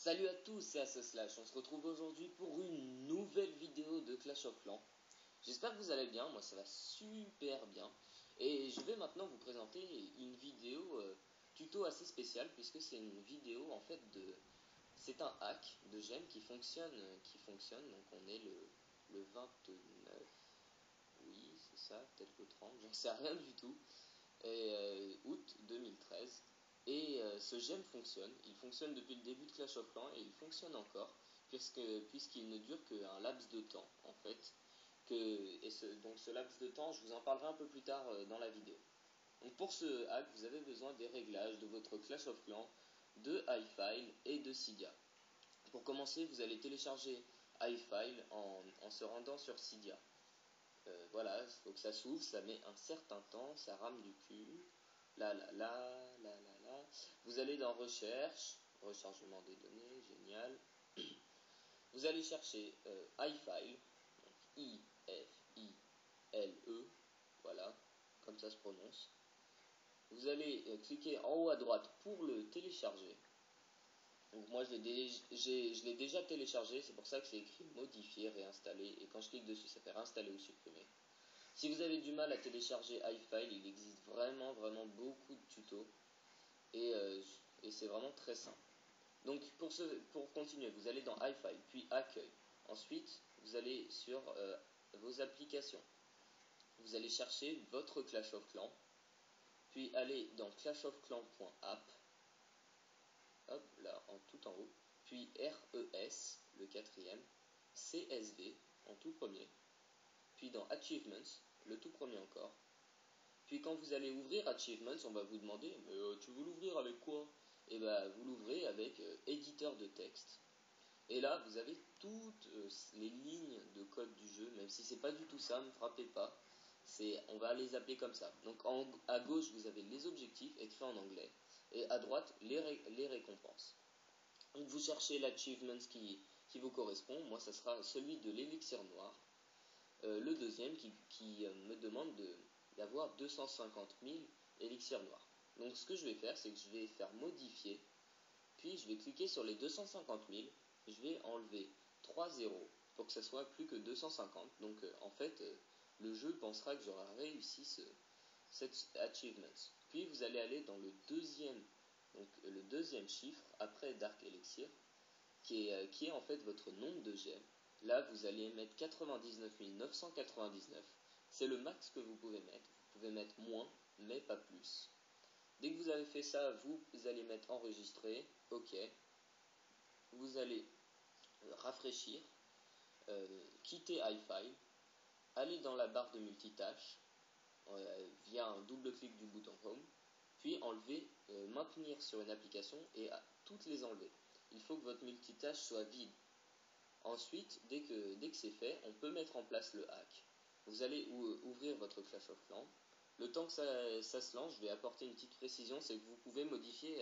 Salut à tous, c'est AceSlash. On se retrouve aujourd'hui pour une nouvelle vidéo de Clash of Clans. J'espère que vous allez bien, moi ça va super bien. Et je vais maintenant vous présenter une vidéo tuto assez spéciale, puisque c'est une vidéo en fait de... C'est un hack de gemmes qui fonctionne, donc on est le 29, oui c'est ça, peut-être le 30, j'en sais rien du tout, et août 2013. Et ce gemme fonctionne, il fonctionne depuis le début de Clash of Clans et il fonctionne encore, puisqu'il ne dure qu'un laps de temps en fait. Donc ce laps de temps, je vous en parlerai un peu plus tard dans la vidéo. Donc pour ce hack, vous avez besoin des réglages de votre Clash of Clans, de iFile et de Cydia. Pour commencer, vous allez télécharger iFile en se rendant sur Cydia. Voilà, il faut que ça s'ouvre, ça met un certain temps, ça rame du cul. Là. Vous allez dans recherche, rechargement des données, génial. Vous allez chercher iFile, I-F-I-L-E, voilà, comme ça se prononce. Vous allez cliquer en haut à droite pour le télécharger. Donc moi je l'ai déjà téléchargé, c'est pour ça que c'est écrit modifier, réinstaller, et quand je clique dessus ça fait réinstaller ou supprimer. Si vous avez du mal à télécharger iFile, il existe vraiment beaucoup de tutos et c'est vraiment très simple. Donc pour continuer, vous allez dans iFile, puis Accueil. Ensuite, vous allez sur vos applications. Vous allez chercher votre Clash of Clans, puis aller dans clashofclans.app, hop là en tout en haut, puis RES, le quatrième, CSV en tout premier, puis dans Achievements, le tout premier encore. Puis quand vous allez ouvrir Achievements, on va vous demander « Mais tu veux l'ouvrir avec quoi ?» Et bien vous l'ouvrez avec éditeur de texte. Et là, vous avez toutes les lignes de code du jeu, même si c'est pas du tout ça, ne frappez pas. On va les appeler comme ça. Donc à gauche, vous avez les objectifs écrits en anglais. Et à droite, les récompenses. Donc vous cherchez l'achievement qui vous correspond. Moi, ça sera celui de l'élixir noir. Le deuxième qui me demande d'avoir 250 000 élixirs noirs. Donc ce que je vais faire, c'est que je vais faire modifier, puis je vais cliquer sur les 250 000, je vais enlever 3 zéros pour que ça soit plus que 250. Donc en fait, le jeu pensera que j'aurai réussi cet achievement. Puis vous allez aller dans le deuxième chiffre après Dark Elixir, qui est en fait votre nombre de gemmes. Là, vous allez mettre 99 999. C'est le max que vous pouvez mettre. Vous pouvez mettre moins, mais pas plus. Dès que vous avez fait ça, vous allez mettre enregistrer, OK. Vous allez rafraîchir, quitter iFile, aller dans la barre de multitâche via un double clic du bouton Home, puis enlever, maintenir sur une application et toutes les enlever. Il faut que votre multitâche soit vide. Ensuite, dès que c'est fait, on peut mettre en place le hack. Vous allez ouvrir votre Clash of Clans. Le temps que ça se lance, je vais apporter une petite précision, c'est que vous pouvez modifier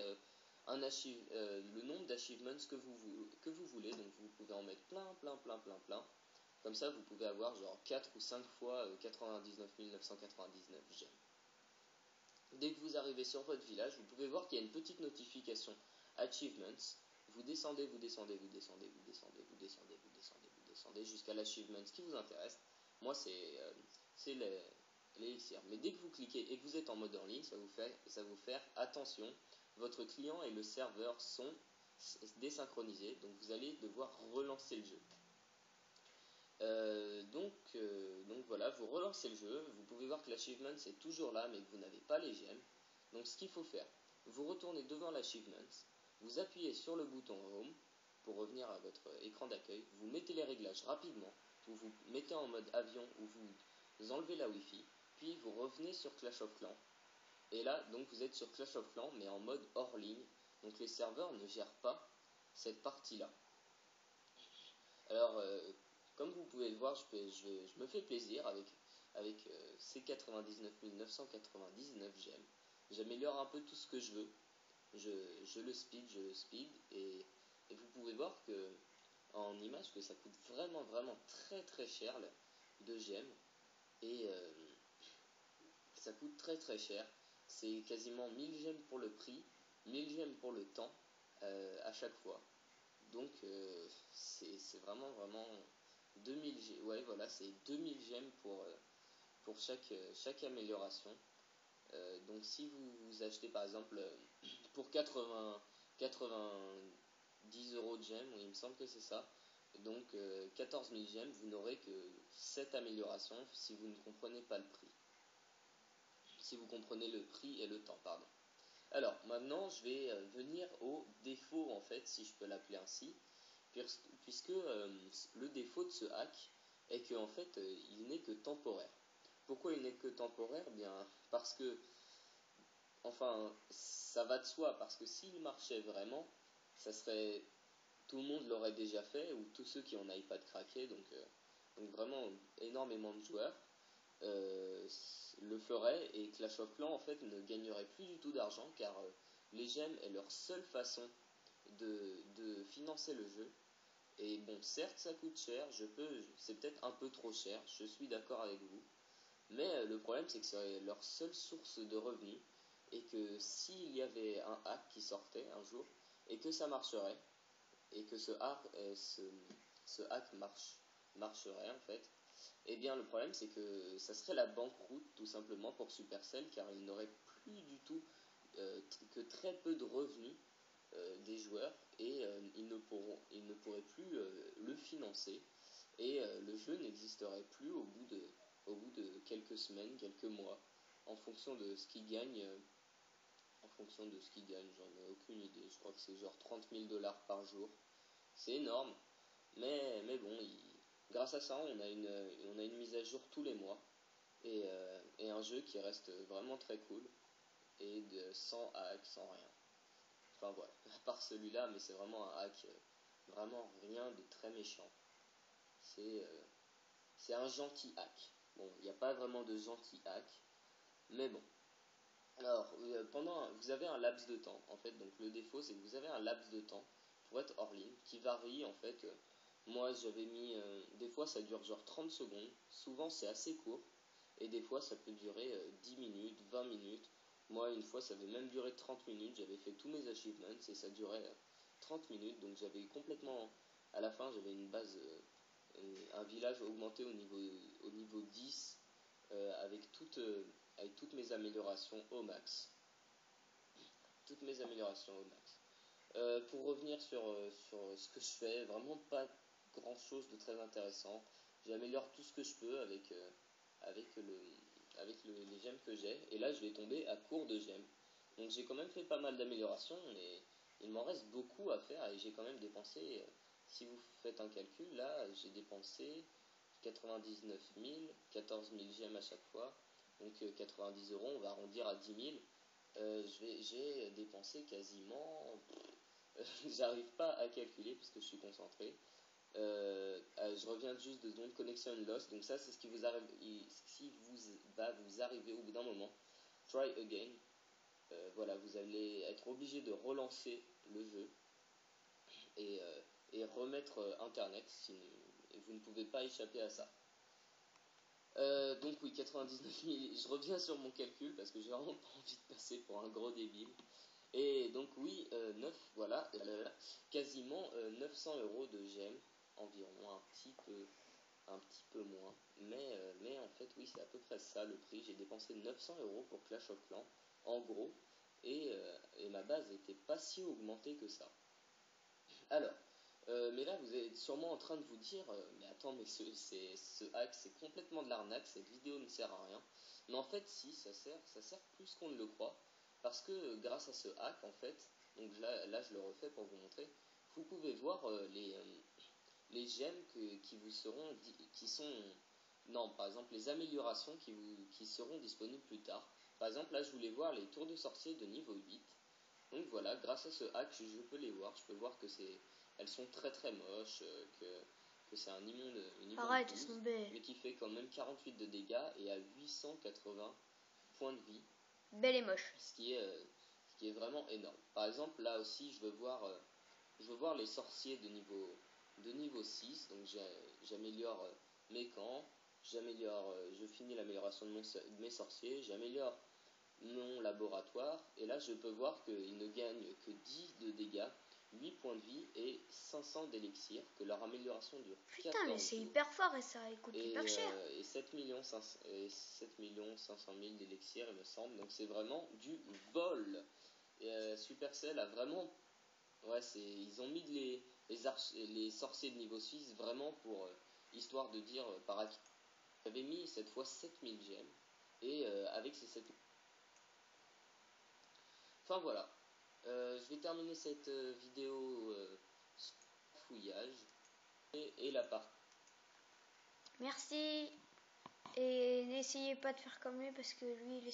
le nombre d'achievements que vous voulez. Donc vous pouvez en mettre plein. Comme ça, vous pouvez avoir genre 4 ou 5 fois 99 999 gemmes. Dès que vous arrivez sur votre village, vous pouvez voir qu'il y a une petite notification Achievements. Vous descendez jusqu'à l'achievement qui vous intéresse. Moi, c'est l'élixir. Mais dès que vous cliquez et que vous êtes en mode en ligne, ça vous fait attention. Votre client et le serveur sont désynchronisés, donc vous allez devoir relancer le jeu. Donc voilà, vous relancez le jeu. Vous pouvez voir que l'achievement c'est toujours là, mais que vous n'avez pas les gemmes. Donc ce qu'il faut faire, vous retournez devant l'achievement. Vous appuyez sur le bouton Home pour revenir à votre écran d'accueil. Vous mettez les réglages rapidement. Vous vous mettez en mode avion ou vous enlevez la Wi-Fi. Puis vous revenez sur Clash of Clans. Et là, donc vous êtes sur Clash of Clans, mais en mode hors ligne. Donc les serveurs ne gèrent pas cette partie-là. Alors, comme vous pouvez le voir, je me fais plaisir avec ces 99 999 gemmes. J'améliore un peu tout ce que je veux. Je le speed et vous pouvez voir que en image que ça coûte vraiment très cher de gemmes et ça coûte très cher. C'est quasiment 1000 gemmes pour le prix, 1000 gemmes pour le temps à chaque fois. Donc c'est vraiment 2000 gemmes. Ouais, voilà, c'est 2000 gemmes pour chaque amélioration. Donc si vous achetez par exemple pour 90 euros de gemmes, oui, il me semble que c'est ça. Donc 14 000 gemmes, vous n'aurez que cette amélioration si vous ne comprenez pas le prix. Si vous comprenez le prix et le temps, pardon. Alors maintenant je vais venir au défaut en fait, si je peux l'appeler ainsi, puisque le défaut de ce hack est que en fait il n'est que temporaire. Pourquoi il n'est que temporaire? Bien parce que, enfin, ça va de soi, parce que s'il marchait vraiment, ça serait, tout le monde l'aurait déjà fait, ou tous ceux qui ont un iPad craqué, donc vraiment énormément de joueurs le feraient, et Clash of Clans en fait ne gagnerait plus du tout d'argent, car les gemmes est leur seule façon de financer le jeu. Et bon, certes ça coûte cher, c'est peut-être un peu trop cher, je suis d'accord avec vous, mais le problème c'est que c'est leur seule source de revenus, et que s'il y avait un hack qui sortait un jour, et que ça marcherait, et que ce hack marcherait en fait, eh bien le problème c'est que ça serait la banqueroute tout simplement pour Supercell, car ils n'auraient plus du tout que très peu de revenus des joueurs, et ils ne pourraient plus le financer, et le jeu n'existerait plus au bout de quelques semaines, quelques mois, en fonction de ce qu'ils gagnent. En fonction de ce qu'ils gagnent, j'en ai aucune idée. Je crois que c'est genre 30 000 dollars par jour. C'est énorme, mais bon, grâce à ça, on a une mise à jour tous les mois, et un jeu qui reste vraiment très cool, et sans hack, sans rien. Enfin voilà, à part celui-là, mais c'est vraiment un hack, vraiment rien de très méchant. C'est un gentil hack. Bon, il n'y a pas vraiment de gentil hack, mais bon. Alors, vous avez un laps de temps, en fait, donc le défaut, c'est que vous avez un laps de temps pour être hors ligne, qui varie, en fait. Moi, j'avais mis, des fois, ça dure genre 30 secondes, souvent, c'est assez court, et des fois, ça peut durer 10 minutes, 20 minutes. Moi, une fois, ça avait même duré 30 minutes, j'avais fait tous mes achievements, et ça durait 30 minutes, donc j'avais complètement, à la fin, j'avais une base, un village augmenté au niveau 10, avec toutes mes améliorations au max. Toutes mes améliorations au max. Pour revenir sur ce que je fais, vraiment pas grand chose de très intéressant. J'améliore tout ce que je peux avec, les gemmes que j'ai. Et là, je vais tomber à court de gemmes. Donc j'ai quand même fait pas mal d'améliorations, mais il m'en reste beaucoup à faire, et j'ai quand même dépensé, si vous faites un calcul, là, j'ai dépensé 99 000, 14 000 gemmes à chaque fois. Donc 90 euros, on va arrondir à 10 000. J'ai dépensé quasiment, j'arrive pas à calculer puisque je suis concentré. Je reviens juste de secondes, connection lost. Donc ça, c'est ce qui vous arrive, va vous arriver au bout d'un moment. Try again. Voilà, vous allez être obligé de relancer le jeu et remettre Internet. Et vous ne pouvez pas échapper à ça. Donc oui, 99 000, je reviens sur mon calcul parce que j'ai vraiment pas envie de passer pour un gros débile. Et donc oui, voilà, quasiment 900 euros de gemmes, environ, un petit peu moins. Mais en fait, oui, c'est à peu près ça le prix. J'ai dépensé 900 euros pour Clash of Clans, en gros, et ma base n'était pas si augmentée que ça. Alors, mais là, vous êtes sûrement en train de vous dire, mais attends, mais ce hack, c'est complètement de l'arnaque, cette vidéo ne sert à rien. Mais en fait, si, ça sert plus qu'on ne le croit, parce que grâce à ce hack, en fait, donc là je le refais pour vous montrer, vous pouvez voir les gemmes qui vous seront, qui sont, non, par exemple, les améliorations qui seront disponibles plus tard. Par exemple, là, je voulais voir les tours de sorcier de niveau 8. Donc voilà, grâce à ce hack, je peux les voir. Je peux voir que elles sont très très moches, que c'est une immonde Arrête, bouse, tomber. mais qui fait quand même 48 de dégâts et à 880 points de vie. Belle et moche. Ce qui est vraiment énorme. Par exemple, là aussi, je veux voir les sorciers de niveau 6. Donc j'améliore mes camps, je finis l'amélioration de mes sorciers, j'améliore mon laboratoire, et là je peux voir qu'il ne gagne que 10 de dégâts, 8 points de vie et 500 d'élixir, que leur amélioration dure. Putain, mais c'est hyper fort et ça coûte hyper cher. Et 7 500 000 d'élixir, il me semble. Donc c'est vraiment du vol. Et Supercell a vraiment... Ouais, ils ont mis les sorciers de niveau 6 vraiment pour... histoire de dire par acquis. J'avais mis cette fois 7000 gemmes. Et avec ces 7000... Enfin voilà. Je vais terminer cette vidéo fouillage et la partie. Merci. Et n'essayez pas de faire comme lui parce que lui il est